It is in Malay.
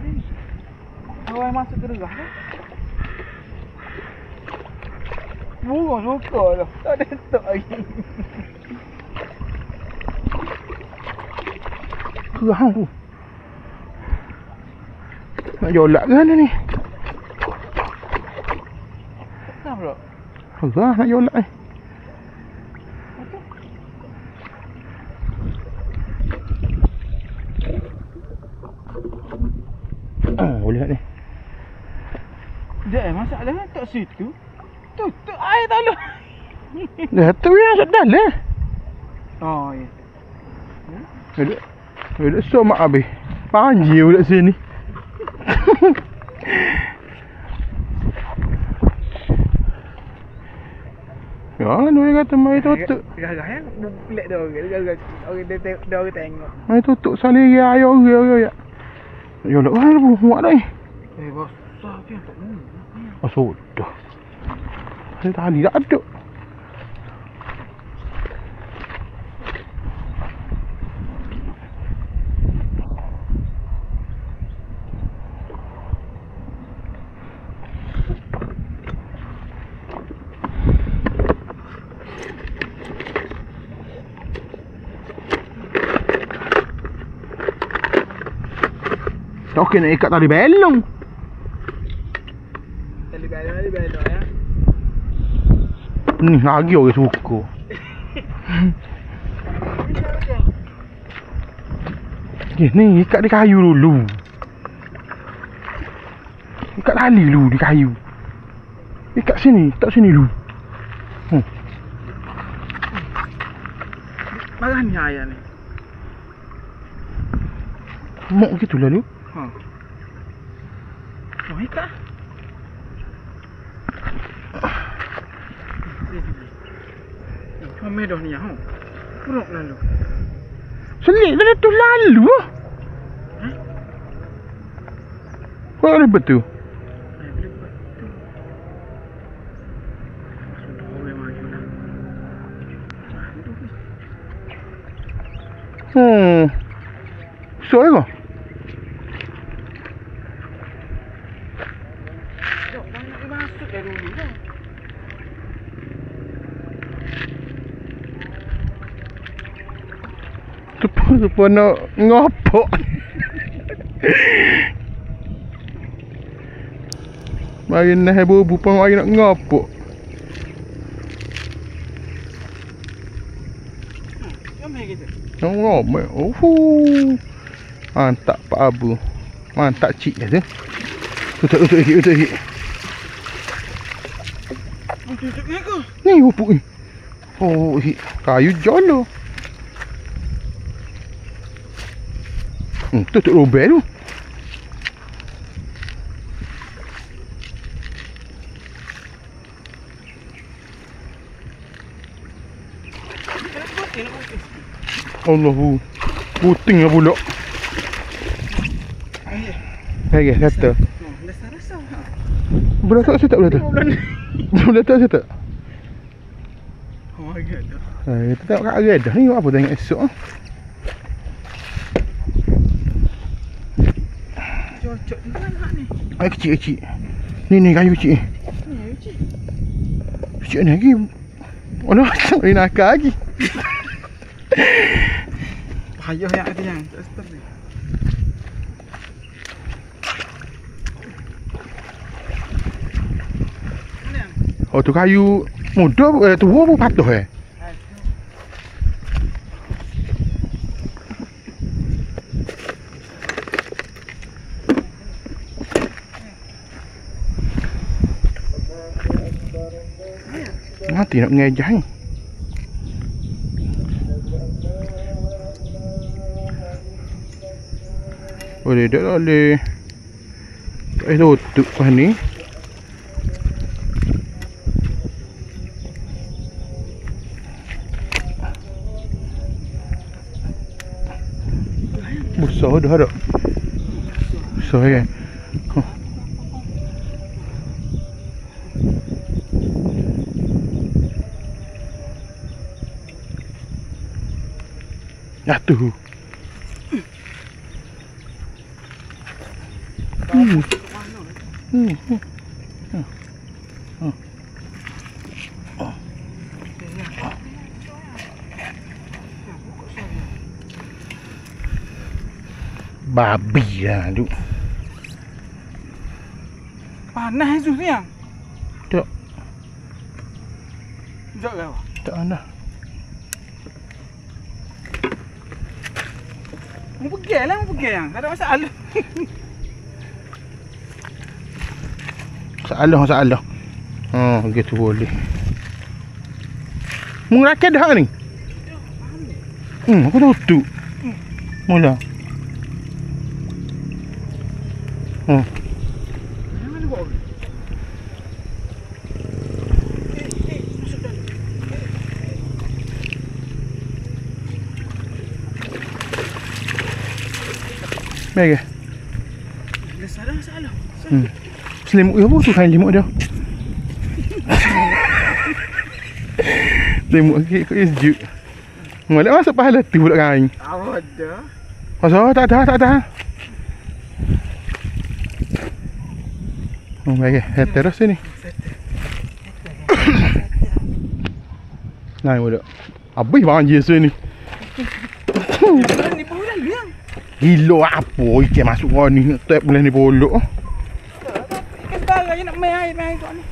tadi. Awal masuk ke derah tu. Burung suka lah. Tak ada tak lagi. Kerang tu. Nak jolak ke mana ni? Kenapa pula? Kerang nak jolak ni. Boleh ni. Dah masalah tak situ. Tutup air tak lu. Dah tu yang sedar lah. Oh ya. Duduk somak habis. Panjir duduk sini. Ya, dia kata mai tutup. Garah yang pelik dah orang. Orang dia tengok. Mai tutup salih air orang ya. Ya nak mana pun muat dah ni. Besar dia tak mau. Oh sudah. Saya tadi tak ada. Okey nak ikat tali belong. Tali belong ya. Ni lagi orang suka. Ni ikat di kayu dulu. Ikat tali dulu di kayu. Ikat sini, tak sini dulu. Marah ni ayah ni. Mok gitulah lu. Mau ikat? Cuma medoh ni ya. Buruk lalu. Selik dah tu lalu. Kau ada betul. So kau. Supaya nak ngopok. Mari nak heboh pun mari nak ngopok. Ngomel. Mantap Pak Abu. Mantap cik dia tu. Tutup sikit. Ni upuk ni. Oh, kayu jolo. Tutup robek tu. Allahu. Puting lah pula. Okey, kata. Rasa-rasa. Boleh tak saya tak boleh tak? Boleh tak saya tak? Oh, agak dah. Kita tengok kat arah dah ni apa tengok esok ah. Cocok ni mana ni? Air kecil. Ni kayu kecil ni. Ni kecil. Kecil ni lagi. Oh no, ni nakal lagi. Payah yang ada yang tak stop ni. Oh tu kayu muda tua pun patuh Mati nak ngejah ni. Boleh dah boleh. Tutup pas ni. Besar dah ada. Besar kan. Jatuh. Babi lah tu. Panas tu ni yang. Tak. Sekejap ke? Tak panas. Mau pegang lah, mau pegang yang. Tak ada masalah. Masalah. Gitu boleh. Mengeraket dah ni? Aku tahu tu. Mula. Mana buat orang? Masuk dalam. Baik ke? Dah salah. Selimut dia apa tu kain selimut dia? Selimut kau sejuk. Malah masuk pahala tu pula kain. Ada. Masa tak ada. Baik ke? Terus sini. Naik muda. Habis banjir sini. Ni pun dah liang. Gila apa ikan masuk kau ni. Tak boleh ni bolok. Ikan sebarang je nak main air kat ni.